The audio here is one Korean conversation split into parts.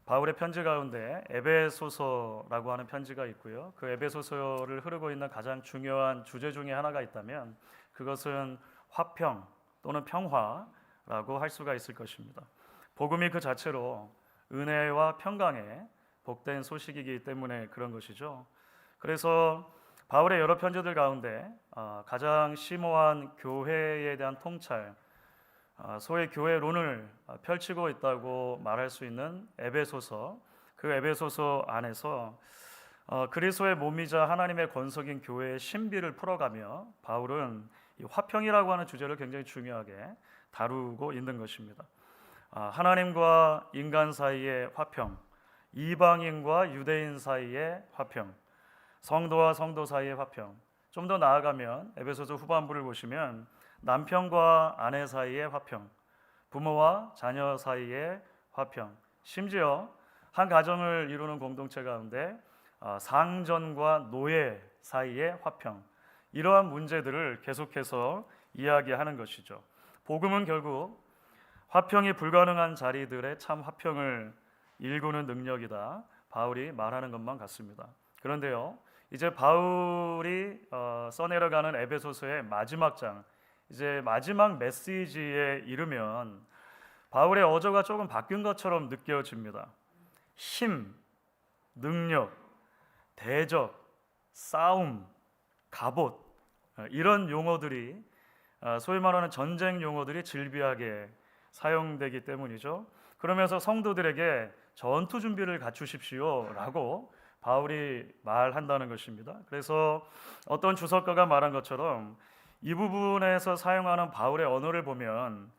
바울의 편지 가운데 에베소서라고 하는 편지가 있고요. 그 에베소서를 흐르고 있는 가장 중요한 주제 중에 하나가 있다면 그것은 화평 또는 평화라고 할 수가 있을 것입니다. 복음이 그 자체로 은혜와 평강의 복된 소식이기 때문에 그런 것이죠. 그래서 바울의 여러 편지들 가운데 가장 심오한 교회에 대한 통찰, 소위 교회론을 펼치고 있다고 말할 수 있는 에베소서, 그 에베소서 안에서 그리스도의 몸이자 하나님의 권속인 교회의 신비를 풀어가며 바울은 이 화평이라고 하는 주제를 굉장히 중요하게 다루고 있는 것입니다. 하나님과 인간 사이의 화평, 이방인과 유대인 사이의 화평, 성도와 성도 사이의 화평, 좀 더 나아가면 에베소서 후반부를 보시면 남편과 아내 사이의 화평, 부모와 자녀 사이의 화평, 심지어 한 가정을 이루는 공동체 가운데 상전과 노예 사이의 화평, 이러한 문제들을 계속해서 이야기하는 것이죠. 복음은 결국 화평이 불가능한 자리들의 참 화평을 일구는 능력이다, 바울이 말하는 것만 같습니다. 그런데요, 이제 바울이 써내려가는 에베소서의 마지막 장, 이제 마지막 메시지에 이르면 바울의 어조가 조금 바뀐 것처럼 느껴집니다. 힘, 능력, 대적, 싸움, 갑옷, 이런 용어들이 소위 말하는 전쟁 용어들이 질비하게 사용되기 때문이죠. 그러면서 성도들에게 전투 준비를 갖추십시오라고 바울이 말한다는 것입니다. 그래서 어떤 주석가가 말한 것처럼 이 부분에서 사용하는 바울의 언어를 보면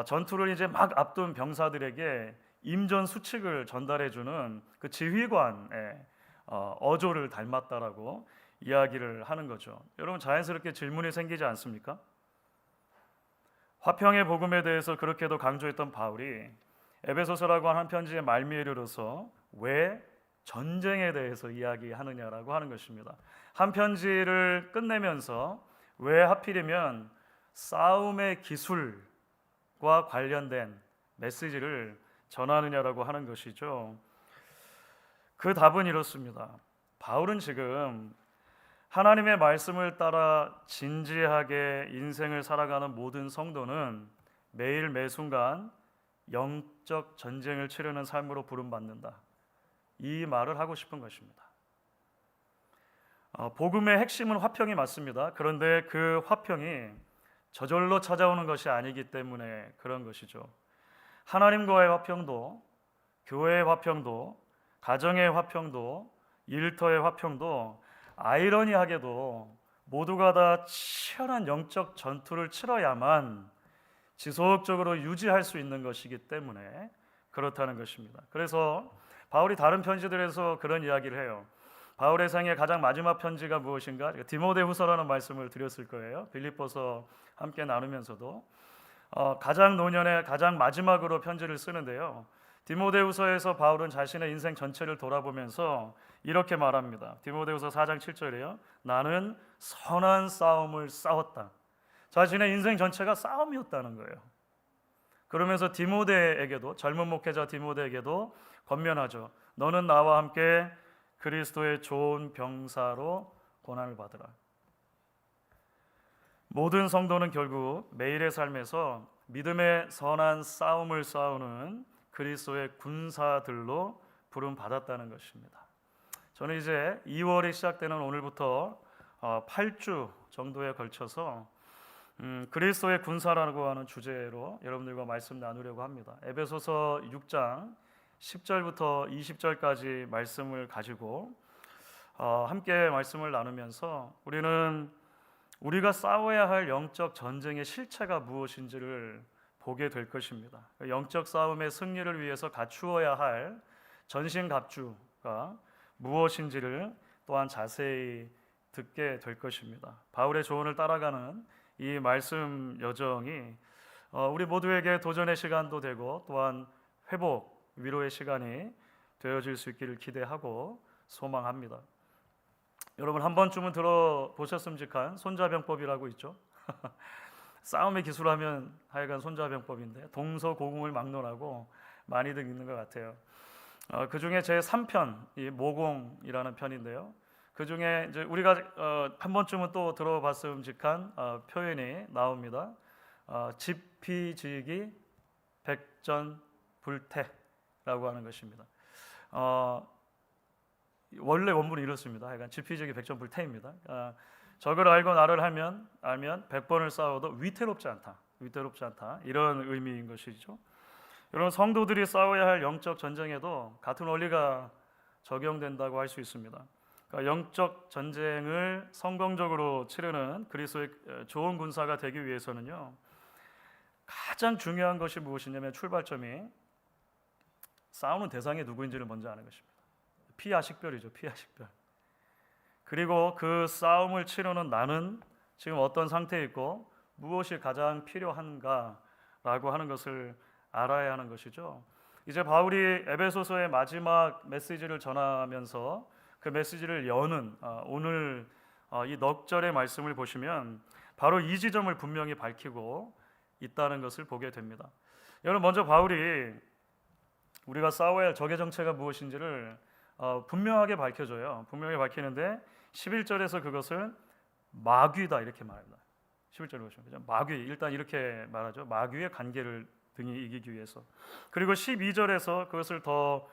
전투를 이제 막 앞둔 병사들에게 임전 수칙을 전달해주는 그 지휘관의 어조를 닮았다라고 이야기를 하는 거죠. 여러분, 자연스럽게 질문이 생기지 않습니까? 화평의 복음에 대해서 그렇게도 강조했던 바울이 에베소서라고 하는 편지의 말미에 이르러서 왜 전쟁에 대해서 이야기하느냐라고 하는 것입니다. 한 편지를 끝내면서 왜 하필이면 싸움의 기술과 관련된 메시지를 전하느냐라고 하는 것이죠. 그 답은 이렇습니다. 바울은 지금 하나님의 말씀을 따라 진지하게 인생을 살아가는 모든 성도는 매일 매순간 영적 전쟁을 치르는 삶으로 부름받는다, 이 말을 하고 싶은 것입니다. 복음의 핵심은 화평이 맞습니다. 그런데 그 화평이 저절로 찾아오는 것이 아니기 때문에 그런 것이죠. 하나님과의 화평도, 교회의 화평도, 가정의 화평도, 일터의 화평도 아이러니하게도 모두가 다 치열한 영적 전투를 치러야만 지속적으로 유지할 수 있는 것이기 때문에 그렇다는 것입니다. 그래서 바울이 다른 편지들에서 그런 이야기를 해요. 바울의 생애 가장 마지막 편지가 무엇인가? 디모데후서라는 말씀을 드렸을 거예요. 빌립보서 함께 나누면서도 가장 노년에 가장 마지막으로 편지를 쓰는데요. 디모데후서에서 바울은 자신의 인생 전체를 돌아보면서 이렇게 말합니다. 디모데후서 4장 7절이에요. 나는 선한 싸움을 싸웠다. 자신의 인생 전체가 싸움이었다는 거예요. 그러면서 디모데에게도, 젊은 목회자 디모데에게도 권면하죠. 너는 나와 함께 그리스도의 좋은 병사로 고난을 받으라. 모든 성도는 결국 매일의 삶에서 믿음의 선한 싸움을 싸우는 그리스도의 군사들로 부름받았다는 것입니다. 저는 이제 2월이 시작되는 오늘부터 8주 정도에 걸쳐서 그리스도의 군사라고 하는 주제로 여러분들과 말씀 나누려고 합니다. 에베소서 6장 10절부터 20절까지 말씀을 가지고 함께 말씀을 나누면서 우리는 우리가 싸워야 할 영적 전쟁의 실체가 무엇인지를 보게 될 것입니다. 영적 싸움의 승리를 위해서 갖추어야 할 전신갑주가 무엇인지를 또한 자세히 듣게 될 것입니다. 바울의 조언을 따라가는 이 말씀 여정이 우리 모두에게 도전의 시간도 되고 또한 회복, 위로의 시간이 되어질 수 있기를 기대하고 소망합니다. 여러분, 한 번쯤은 들어보셨음직한 손자병법이라고 있죠. 싸움의 기술하면 하여간 손자병법인데 동서고금을 막론하고 많이들 있는 것 같아요. 그 중에 제 3편, 이 모공이라는 편인데요. 그 중에 이제 우리가 한 번쯤은 또 들어봤음직한 표현이 나옵니다. 지피지기 백전불태라고 하는 것입니다. 원래 원문이 이렇습니다. 하여간 지피지기 백전불태입니다. 적을 알고 나를 알면 100번을 싸워도 위태롭지 않다. 이런 의미인 것이죠. 여러분, 성도들이 싸워야 할 영적 전쟁에도 같은 원리가 적용된다고 할 수 있습니다. 그러니까 영적 전쟁을 성공적으로 치르는 그리스도의 좋은 군사가 되기 위해서는요, 가장 중요한 것이 무엇이냐면 출발점이 싸우는 대상이 누구인지를 먼저 아는 것입니다. 피하식별이죠. 피하식별. 그리고 그 싸움을 치르는 나는 지금 어떤 상태에 있고 무엇이 가장 필요한가라고 하는 것을 알아야 하는 것이죠. 이제 바울이 에베소서의 마지막 메시지를 전하면서 그 메시지를 여는 오늘 이 넉 절의 말씀을 보시면 바로 이 지점을 분명히 밝히고 있다는 것을 보게 됩니다. 여러분, 먼저 바울이 우리가 싸워야 할 적의 정체가 무엇인지를 분명하게 밝혀줘요. 분명히 밝히는데 11절에서 그것을 마귀다 이렇게 말합니다. 11절에 보시면 마귀, 일단 이렇게 말하죠. 마귀의 관계를 등이 이기기 위해서. 그리고 12절에서 그것을 더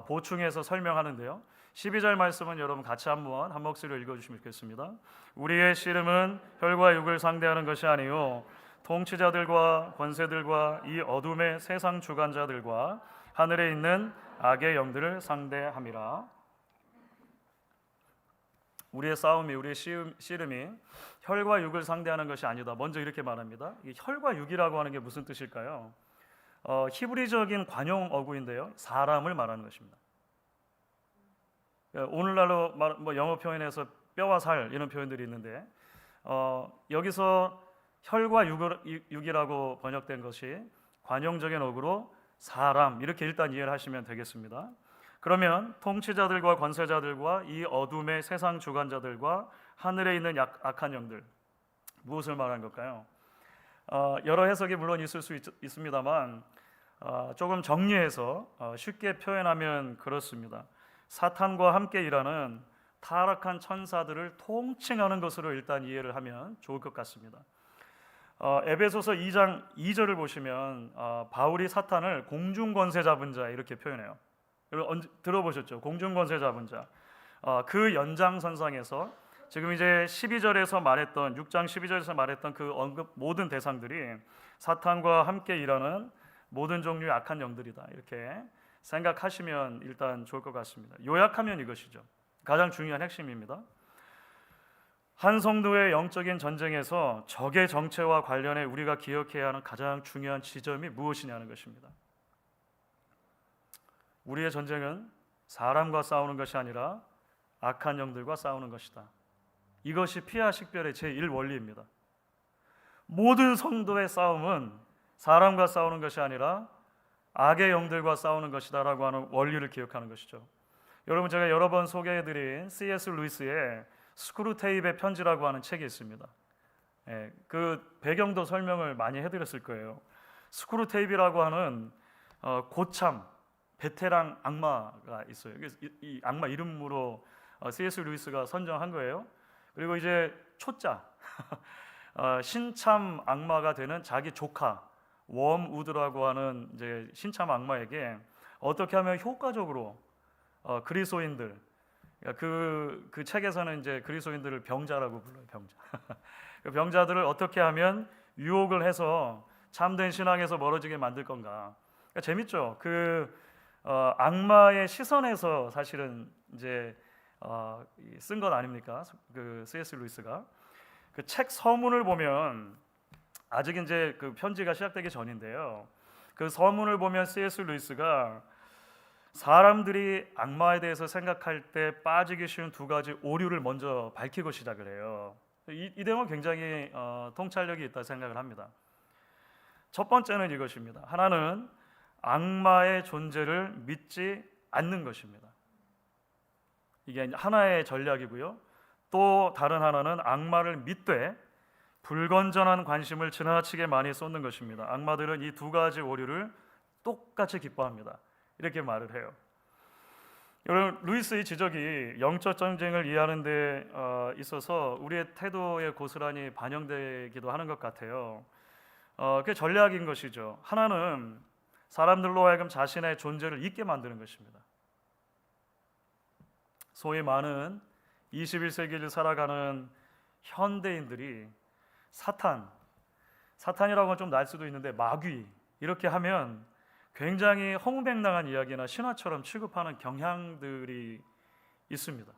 보충해서 설명하는데요. 12절 말씀은 여러분 같이 한 목소리로 읽어주시면 좋겠습니다. 우리의 씨름은 혈과 육을 상대하는 것이 아니요 통치자들과 권세들과 이 어둠의 세상 주관자들과 하늘에 있는 악의 영들을 상대함이라. 우리의 싸움이, 우리의 씨름이 혈과 육을 상대하는 것이 아니다. 먼저 이렇게 말합니다. 이 혈과 육이라고 하는 게 무슨 뜻일까요? 히브리적인 관용 어구인데요, 사람을 말하는 것입니다. 오늘날로 영어 표현에서 뼈와 살 이런 표현들이 있는데 여기서 혈과 육이라고 번역된 것이 관용적인 어구로 사람, 이렇게 일단 이해를 하시면 되겠습니다. 그러면 통치자들과 권세자들과 이 어둠의 세상 주관자들과 하늘에 있는 악한 영들, 무엇을 말하는 걸까요? 여러 해석이 물론 있을 수 있습니다만 조금 정리해서 쉽게 표현하면 그렇습니다. 사탄과 함께 일하는 타락한 천사들을 통칭하는 것으로 일단 이해를 하면 좋을 것 같습니다. 에베소서 2장 2절을 보시면 바울이 사탄을 공중권세 잡은 자 이렇게 표현해요. 여러분 들어보셨죠? 공중권세 잡은 자. 그 연장선상에서 지금 이제 12절에서 말했던 6장 12절에서 말했던 그 언급 모든 대상들이 사탄과 함께 일하는 모든 종류의 악한 영들이다. 이렇게 생각하시면 일단 좋을 것 같습니다. 요약하면 이것이죠. 가장 중요한 핵심입니다. 한 성도의 영적인 전쟁에서 적의 정체와 관련해 우리가 기억해야 하는 가장 중요한 지점이 무엇이냐는 것입니다. 우리의 전쟁은 사람과 싸우는 것이 아니라 악한 영들과 싸우는 것이다. 이것이 피하식별의 제1원리입니다. 모든 성도의 싸움은 사람과 싸우는 것이 아니라 악의 영들과 싸우는 것이다 라고 하는 원리를 기억하는 것이죠. 여러분, 제가 여러 번 소개해드린 C.S. 루이스의 스크루테이프의 편지라고 하는 책이 있습니다. 그 배경도 설명을 많이 해드렸을 거예요. 스크루테이프라고 하는 고참 베테랑 악마가 있어요. 이 악마 이름으로 C.S. 루이스가 선정한 거예요. 그리고 이제 초짜 신참 악마가 되는 자기 조카 웜우드라고 하는 이제 신참 악마에게 어떻게 하면 효과적으로 그리스도인들, 그 책에서는 이제 그리스도인들을 병자라고 불러요. 병자. 그 병자들을 어떻게 하면 유혹을 해서 참된 신앙에서 멀어지게 만들 건가. 그러니까 재밌죠. 악마의 시선에서 사실은 이제 쓴 것 아닙니까? 그 C.S. 루이스가 그 책 서문을 보면 아직 이제 그 편지가 시작되기 전인데요. 그 서문을 보면 C.S. 루이스가 사람들이 악마에 대해서 생각할 때 빠지기 쉬운 두 가지 오류를 먼저 밝히고 시작을 해요. 이 내용은 굉장히 통찰력이 있다 생각을 합니다. 첫 번째는 이것입니다. 하나는 악마의 존재를 믿지 않는 것입니다. 이게 하나의 전략이고요. 또 다른 하나는 악마를 믿되 불건전한 관심을 지나치게 많이 쏟는 것입니다. 악마들은 이 두 가지 오류를 똑같이 기뻐합니다. 이렇게 말을 해요. 여러분, 루이스의 지적이 영적 전쟁을 이해하는 데 있어서 우리의 태도에 고스란히 반영되기도 하는 것 같아요. 그게 전략인 것이죠. 하나는 사람들로 하여금 자신의 존재를 잊게 만드는 것입니다. 소위 많은 21세기를 살아가는 현대인들이 사탄이라고 하면 좀 날 수도 있는데 마귀 이렇게 하면 굉장히 허무맹랑한 이야기나 신화처럼 취급하는 경향들이 있습니다.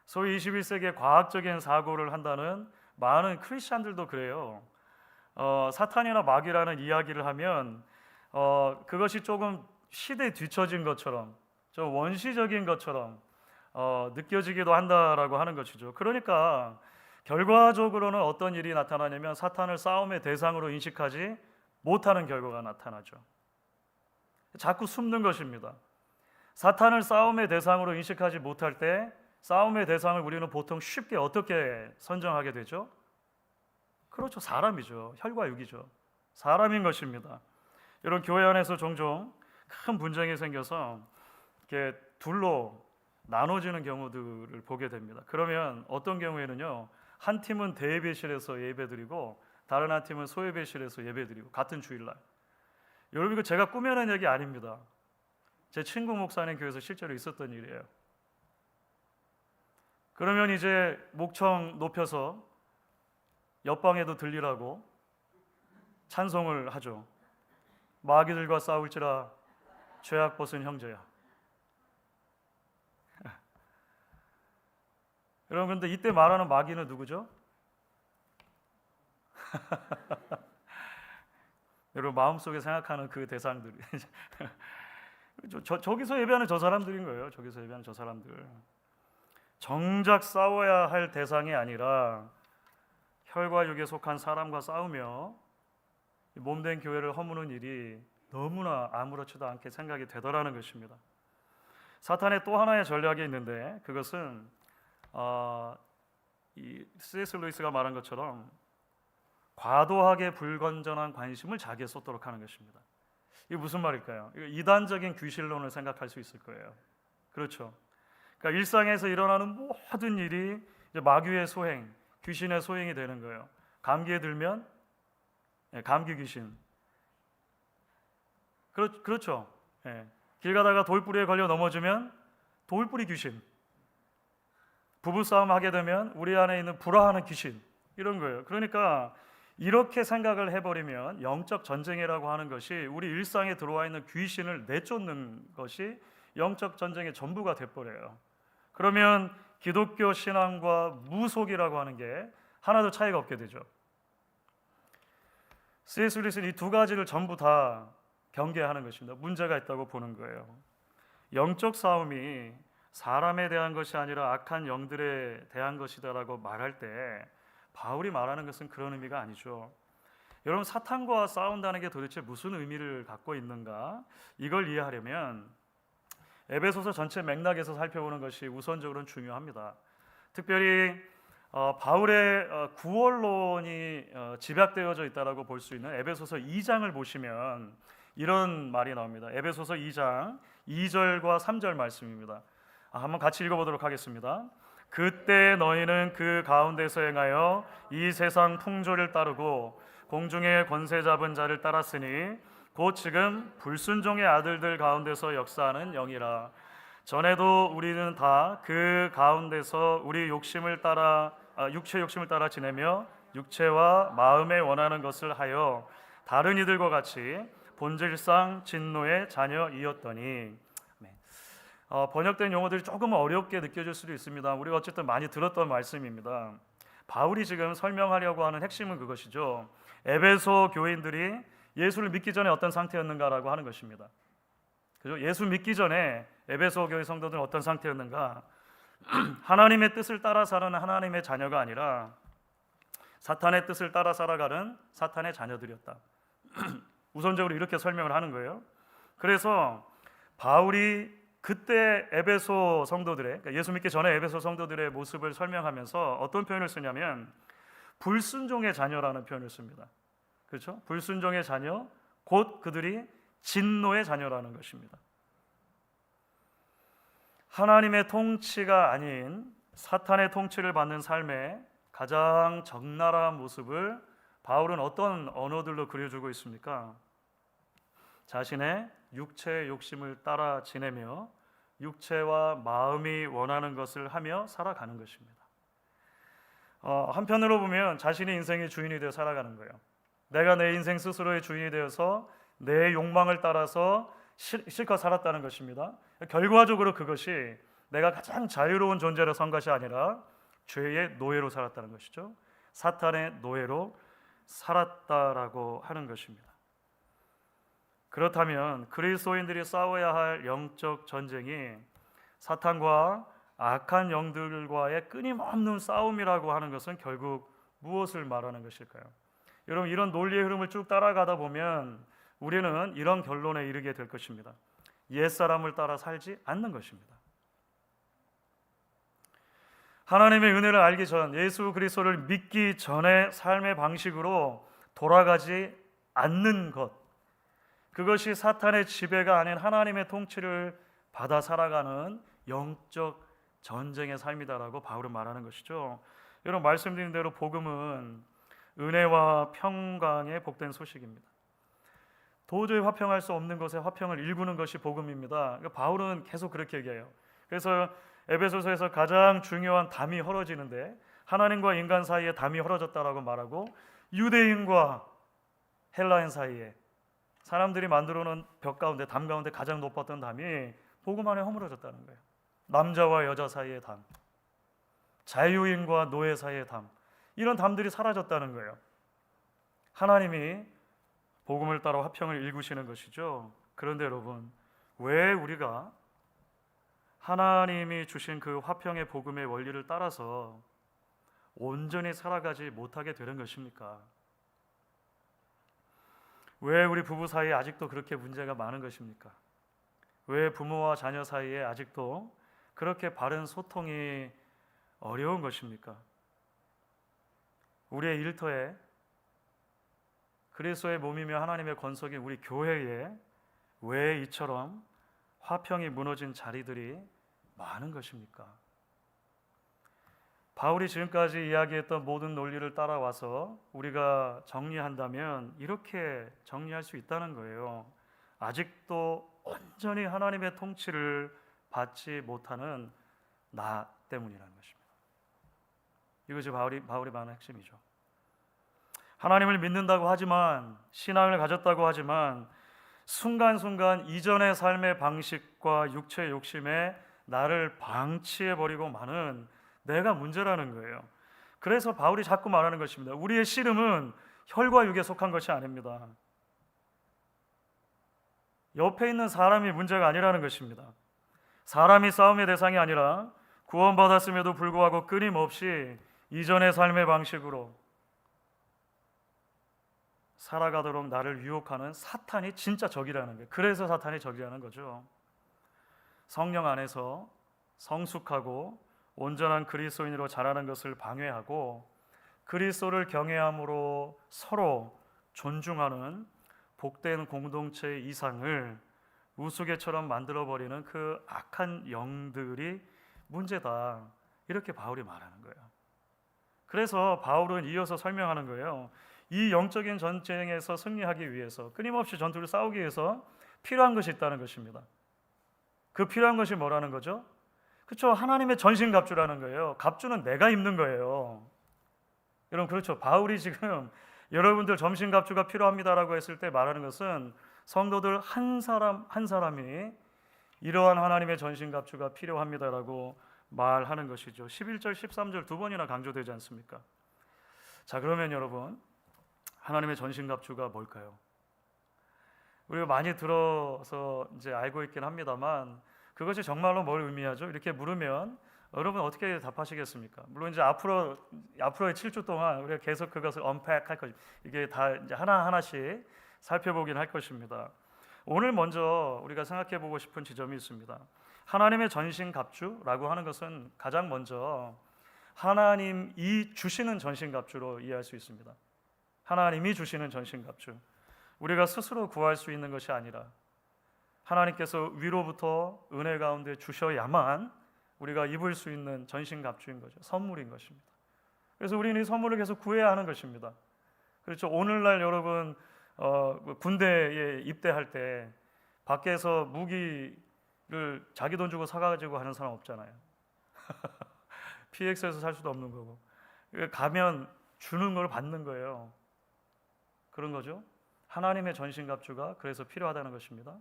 소위 21세기의 과학적인 사고를 한다는 많은 크리스천들도 그래요. 사탄이나 마귀라는 이야기를 하면 그것이 조금 시대에 뒤처진 것처럼 좀 원시적인 것처럼 느껴지기도 한다라고 하는 것이죠. 그러니까 결과적으로는 어떤 일이 나타나냐면 사탄을 싸움의 대상으로 인식하지 못하는 결과가 나타나죠. 자꾸 숨는 것입니다. 사탄을 싸움의 대상으로 인식하지 못할 때 싸움의 대상을 우리는 보통 쉽게 어떻게 선정하게 되죠? 그렇죠. 사람이죠. 혈과 육이죠. 사람인 것입니다. 이런 교회 안에서 종종 큰 분쟁이 생겨서 이렇게 둘로 나눠지는 경우들을 보게 됩니다. 그러면 어떤 경우에는요, 한 팀은 대예배실에서 예배드리고 다른 한 팀은 소예배실에서 예배드리고 같은 주일날. 여러분, 이거 제가 꾸며낸 얘기 아닙니다. 제 친구 목사님 교회에서 실제로 있었던 일이에요. 그러면 이제 목청 높여서 옆방에도 들리라고 찬송을 하죠. 마귀들과 싸울지라 죄악 벗은 형제야. 여러분, 근데 이때 말하는 마귀는 누구죠? 여러분 마음속에 생각하는 그 대상들. 저기서 예배하는 저 사람들인 거예요. 저기서 예배하는 저 사람들. 정작 싸워야 할 대상이 아니라 혈과 육에 속한 사람과 싸우며 몸된 교회를 허무는 일이 너무나 아무렇지도 않게 생각이 되더라는 것입니다. 사탄의 또 하나의 전략이 있는데 그것은 이 C.S. 루이스가 말한 것처럼 과도하게 불건전한 관심을 자기에 쏟도록 하는 것입니다. 이게 무슨 말일까요? 이거 이단적인 귀신론을 생각할 수 있을 거예요. 그렇죠. 그러니까 일상에서 일어나는 모든 일이 이제 마귀의 소행, 귀신의 소행이 되는 거예요. 감기에 들면 감기 귀신. 그렇죠. 길 가다가 돌뿌리에 걸려 넘어지면 돌뿌리 귀신. 부부싸움 하게 되면 우리 안에 있는 불화하는 귀신. 이런 거예요. 그러니까 이렇게 생각을 해버리면 영적 전쟁이라고 하는 것이 우리 일상에 들어와 있는 귀신을 내쫓는 것이 영적 전쟁의 전부가 돼버려요. 그러면 기독교 신앙과 무속이라고 하는 게 하나도 차이가 없게 되죠. C.S. 루이스는 이 두 가지를 전부 다 경계하는 것입니다. 문제가 있다고 보는 거예요. 영적 싸움이 사람에 대한 것이 아니라 악한 영들에 대한 것이다라고 말할 때 바울이 말하는 것은 그런 의미가 아니죠. 여러분, 사탄과 싸운다는 게 도대체 무슨 의미를 갖고 있는가? 이걸 이해하려면 에베소서 전체 맥락에서 살펴보는 것이 우선적으로는 중요합니다. 특별히 바울의 구원론이 집약되어져 있다라고 볼 수 있는 에베소서 2장을 보시면 이런 말이 나옵니다. 에베소서 2장 2절과 3절 말씀입니다. 한번 같이 읽어보도록 하겠습니다. 그때 너희는 그 가운데서 행하여 이 세상 풍조를 따르고 공중의 권세 잡은 자를 따랐으니 곧 지금 불순종의 아들들 가운데서 역사하는 영이라. 전에도 우리는 다 그 가운데서 우리 육체 욕심을 따라 지내며 육체와 마음에 원하는 것을 하여 다른 이들과 같이 본질상 진노의 자녀이었더니. 번역된 용어들이 조금 어렵게 느껴질 수도 있습니다. 우리가 어쨌든 많이 들었던 말씀입니다. 바울이 지금 설명하려고 하는 핵심은 그것이죠. 에베소 교인들이 예수를 믿기 전에 어떤 상태였는가라고 하는 것입니다. 그죠? 예수 믿기 전에 에베소 교회 성도들은 어떤 상태였는가? 하나님의 뜻을 따라 사는 하나님의 자녀가 아니라 사탄의 뜻을 따라 살아가는 사탄의 자녀들이었다. 우선적으로 이렇게 설명을 하는 거예요. 그래서 바울이 그때 에베소 성도들의, 그러니까 예수 믿기 전에 에베소 성도들의 모습을 설명하면서 어떤 표현을 쓰냐면 불순종의 자녀라는 표현을 씁니다. 그렇죠? 불순종의 자녀, 곧 그들이 진노의 자녀라는 것입니다. 하나님의 통치가 아닌 사탄의 통치를 받는 삶의 가장 적나라한 모습을 바울은 어떤 언어들로 그려주고 있습니까? 자신의 육체의 욕심을 따라 지내며 육체와 마음이 원하는 것을 하며 살아가는 것입니다. 한편으로 보면 자신의 인생의 주인이 되어 살아가는 거예요. 내가 내 인생 스스로의 주인이 되어서 내 욕망을 따라서 실컷 살았다는 것입니다. 결과적으로 그것이 내가 가장 자유로운 존재로 선 것이 아니라 죄의 노예로 살았다는 것이죠. 사탄의 노예로 살았다라고 하는 것입니다. 그렇다면 그리스도인들이 싸워야 할 영적 전쟁이 사탄과 악한 영들과의 끊임없는 싸움이라고 하는 것은 결국 무엇을 말하는 것일까요? 여러분, 이런 논리의 흐름을 쭉 따라가다 보면 우리는 이런 결론에 이르게 될 것입니다. 옛사람을 따라 살지 않는 것입니다. 하나님의 은혜를 알기 전, 예수 그리스도를 믿기 전의 삶의 방식으로 돌아가지 않는 것, 그것이 사탄의 지배가 아닌 하나님의 통치를 받아 살아가는 영적 전쟁의 삶이다라고 바울은 말하는 것이죠. 여러분, 말씀드린 대로 복음은 은혜와 평강의 복된 소식입니다. 도저히 화평할 수 없는 것에 화평을 일구는 것이 복음입니다. 그러니까 바울은 계속 그렇게 얘기해요. 그래서 에베소서에서 가장 중요한 담이 헐어지는데 하나님과 인간 사이에 담이 헐어졌다라고 말하고, 유대인과 헬라인 사이에 사람들이 만들어 놓은 벽 가운데, 담 가운데 가장 높았던 담이 복음 안에 허물어졌다는 거예요. 남자와 여자 사이의 담, 자유인과 노예 사이의 담, 이런 담들이 사라졌다는 거예요. 하나님이 복음을 따라 화평을 일구시는 것이죠. 그런데 여러분, 왜 우리가 하나님이 주신 그 화평의 복음의 원리를 따라서 온전히 살아가지 못하게 되는 것입니까? 왜 우리 부부 사이에 아직도 그렇게 문제가 많은 것입니까? 왜 부모와 자녀 사이에 아직도 그렇게 바른 소통이 어려운 것입니까? 우리의 일터에, 그리스도의 몸이며 하나님의 권속인 우리 교회에 왜 이처럼 화평이 무너진 자리들이 많은 것입니까? 바울이 지금까지 이야기했던 모든 논리를 따라와서 우리가 정리한다면 이렇게 정리할 수 있다는 거예요. 아직도 온전히 하나님의 통치를 받지 못하는 나 때문이라는 것입니다. 이것이 바울이 말하는 핵심이죠. 하나님을 믿는다고 하지만, 신앙을 가졌다고 하지만 순간순간 이전의 삶의 방식과 육체의 욕심에 나를 방치해버리고 마는 내가 문제라는 거예요. 그래서 바울이 자꾸 말하는 것입니다. 우리의 씨름은 혈과 육에 속한 것이 아닙니다. 옆에 있는 사람이 문제가 아니라는 것입니다. 사람이 싸움의 대상이 아니라 구원받았음에도 불구하고 끊임없이 이전의 삶의 방식으로 살아가도록 나를 유혹하는 사탄이 진짜 적이라는 거예요. 그래서 사탄이 적이라는 거죠. 성령 안에서 성숙하고 온전한 그리스도인으로 자라는 것을 방해하고 그리스도를 경외함으로 서로 존중하는 복된 공동체의 이상을 우스개처럼 만들어버리는 그 악한 영들이 문제다, 이렇게 바울이 말하는 거예요. 그래서 바울은 이어서 설명하는 거예요. 이 영적인 전쟁에서 승리하기 위해서, 끊임없이 전투를 싸우기 위해서 필요한 것이 있다는 것입니다. 그 필요한 것이 뭐라는 거죠? 그렇죠, 하나님의 전신갑주라는 거예요. 갑주는 내가 입는 거예요. 여러분, 그렇죠, 바울이 지금 여러분들 전신갑주가 필요합니다라고 했을 때 말하는 것은 성도들 한 사람 한 사람이 이러한 하나님의 전신갑주가 필요합니다라고 말하는 것이죠. 11절 13절 두 번이나 강조되지 않습니까? 자, 그러면 여러분, 하나님의 전신갑주가 뭘까요? 우리가 많이 들어서 이제 알고 있긴 합니다만 그것이 정말로 뭘 의미하죠? 이렇게 물으면 여러분 어떻게 답하시겠습니까? 물론 이제 앞으로의 7주 동안 우리가 계속 그것을 언팩할 것입니다. 이게 다 이제 하나하나씩 살펴보긴 할 것입니다. 오늘 먼저 우리가 생각해 보고 싶은 지점이 있습니다. 하나님의 전신갑주라고 하는 것은 가장 먼저 하나님이 주시는 전신갑주로 이해할 수 있습니다. 하나님이 주시는 전신갑주, 우리가 스스로 구할 수 있는 것이 아니라 하나님께서 위로부터 은혜 가운데 주셔야만 우리가 입을 수 있는 전신갑주인 거죠. 선물인 것입니다. 그래서 우리는 이 선물을 계속 구해야 하는 것입니다. 그렇죠. 오늘날 여러분 군대에 입대할 때 밖에서 무기를 자기 돈 주고 사가지고 하는 사람 없잖아요. PX에서 살 수도 없는 거고, 가면 주는 걸 받는 거예요. 그런 거죠. 하나님의 전신갑주가 그래서 필요하다는 것입니다.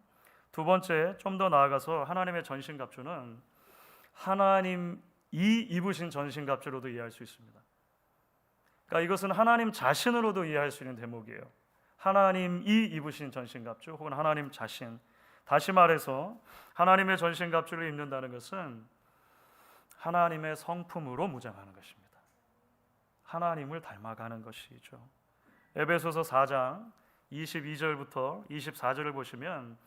두 번째, 좀 더 나아가서 하나님의 전신갑주는 하나님이 입으신 전신갑주로도 이해할 수 있습니다. 그러니까 이것은 하나님 자신으로도 이해할 수 있는 대목이에요. 하나님이 입으신 전신갑주 혹은 하나님 자신. 다시 말해서 하나님의 전신갑주를 입는다는 것은 하나님의 성품으로 무장하는 것입니다. 하나님을 닮아가는 것이죠. 에베소서 4장 22절부터 24절을 보시면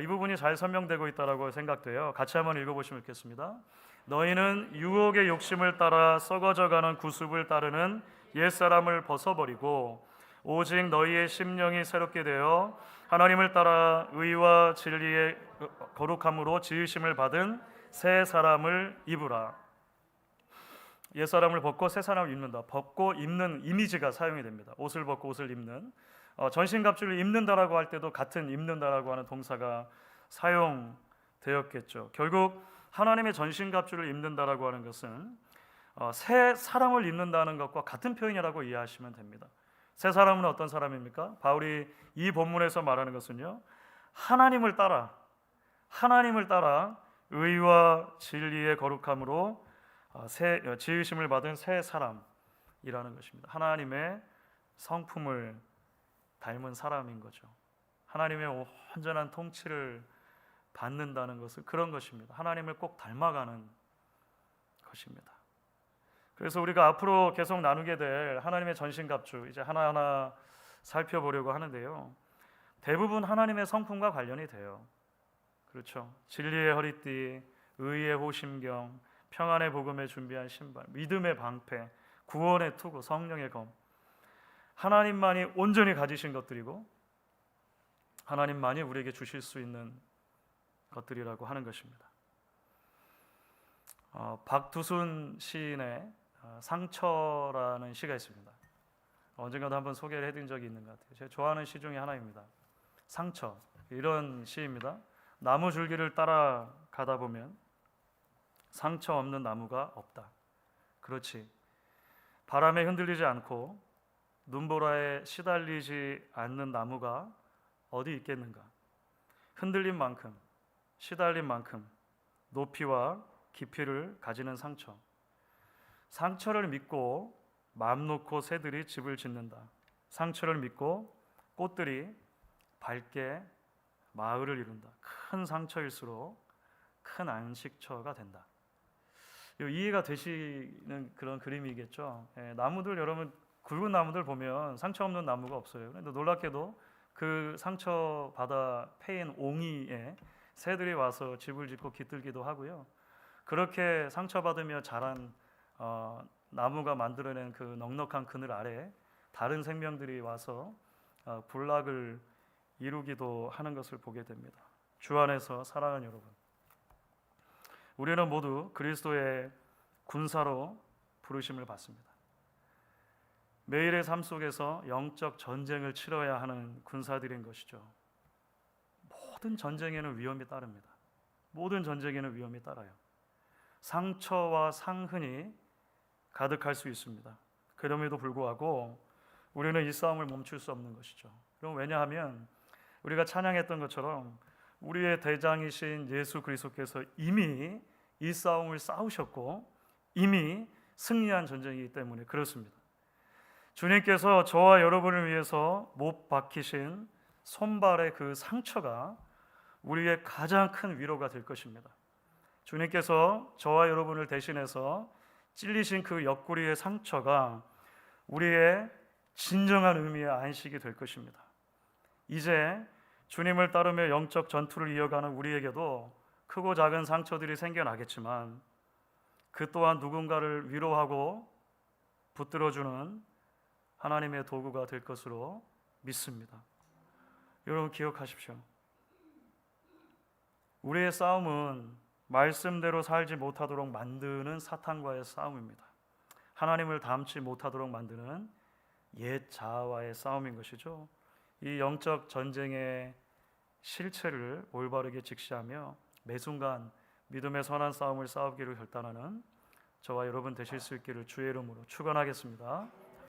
이 부분이 잘 설명되고 있다고 생각돼요. 같이 한번 읽어보시면 좋겠습니다. 너희는 유혹의 욕심을 따라 썩어져가는 구습을 따르는 옛사람을 벗어버리고 오직 너희의 심령이 새롭게 되어 하나님을 따라 의와 진리의 거룩함으로 지으심을 받은 새 사람을 입으라. 옛사람을 벗고 새 사람을 입는다. 벗고 입는 이미지가 사용이 됩니다. 옷을 벗고 옷을 입는, 전신갑주를 입는다라고 할 때도 같은 입는다라고 하는 동사가 사용되었겠죠. 결국 하나님의 전신갑주를 입는다라고 하는 것은 새 사람을 입는다는 것과 같은 표현이라고 이해하시면 됩니다. 새 사람은 어떤 사람입니까? 바울이 이 본문에서 말하는 것은요, 하나님을 따라 의와 진리의 거룩함으로 지으심을 받은 새 사람이라는 것입니다. 하나님의 성품을 닮은 사람인 거죠. 하나님의 온전한 통치를 받는다는 것은 그런 것입니다. 하나님을 꼭 닮아가는 것입니다. 그래서 우리가 앞으로 계속 나누게 될 하나님의 전신갑주 이제 하나하나 살펴보려고 하는데요, 대부분 하나님의 성품과 관련이 돼요. 그렇죠. 진리의 허리띠, 의의 호심경, 평안의 복음에 준비한 신발, 믿음의 방패, 구원의 투구, 성령의 검. 하나님만이 온전히 가지신 것들이고 하나님만이 우리에게 주실 수 있는 것들이라고 하는 것입니다. 박두순 시인의 상처라는 시가 있습니다. 언젠가도 한번 소개를 해드린 적이 있는 것 같아요. 제가 좋아하는 시 중에 하나입니다. 상처, 이런 시입니다. 나무 줄기를 따라가다 보면 상처 없는 나무가 없다. 그렇지. 바람에 흔들리지 않고 눈보라에 시달리지 않는 나무가 어디 있겠는가? 흔들린 만큼, 시달린 만큼 높이와 깊이를 가지는 상처. 상처를 믿고 마음 놓고 새들이 집을 짓는다. 상처를 믿고 꽃들이 밝게 마을을 이룬다. 큰 상처일수록 큰 안식처가 된다. 이해가 되시는 그런 그림이겠죠. 나무들, 여러분 굵은 나무들 보면 상처 없는 나무가 없어요. 그런데 놀랍게도 그 상처 받아 패인 옹이에 새들이 와서 집을 짓고 깃들기도 하고요. 그렇게 상처받으며 자란 나무가 만들어낸 그 넉넉한 그늘 아래 다른 생명들이 와서 군락을 이루기도 하는 것을 보게 됩니다. 주 안에서 사랑하는 여러분, 우리는 모두 그리스도의 군사로 부르심을 받습니다. 매일의 삶 속에서 영적 전쟁을 치러야 하는 군사들인 것이죠. 모든 전쟁에는 위험이 따릅니다. 모든 전쟁에는 위험이 따라요. 상처와 상흔이 가득할 수 있습니다. 그럼에도 불구하고 우리는 이 싸움을 멈출 수 없는 것이죠. 그럼 왜냐하면 우리가 찬양했던 것처럼 우리의 대장이신 예수 그리스도께서 이미 이 싸움을 싸우셨고 이미 승리한 전쟁이기 때문에 그렇습니다. 주님께서 저와 여러분을 위해서 못 박히신 손발의 그 상처가 우리의 가장 큰 위로가 될 것입니다. 주님께서 저와 여러분을 대신해서 찔리신 그 옆구리의 상처가 우리의 진정한 의미의 안식이 될 것입니다. 이제 주님을 따르며 영적 전투를 이어가는 우리에게도 크고 작은 상처들이 생겨나겠지만 그 또한 누군가를 위로하고 붙들어주는 하나님의 도구가 될 것으로 믿습니다. 여러분 기억하십시오. 우리의 싸움은 말씀대로 살지 못하도록 만드는 사탄과의 싸움입니다. 하나님을 닮지 못하도록 만드는 옛 자아와의 싸움인 것이죠. 이 영적 전쟁의 실체를 올바르게 직시하며 매 순간 믿음의 선한 싸움을 싸우기를 결단하는 저와 여러분 되실 수 있기를 주의 이름으로 축원하겠습니다.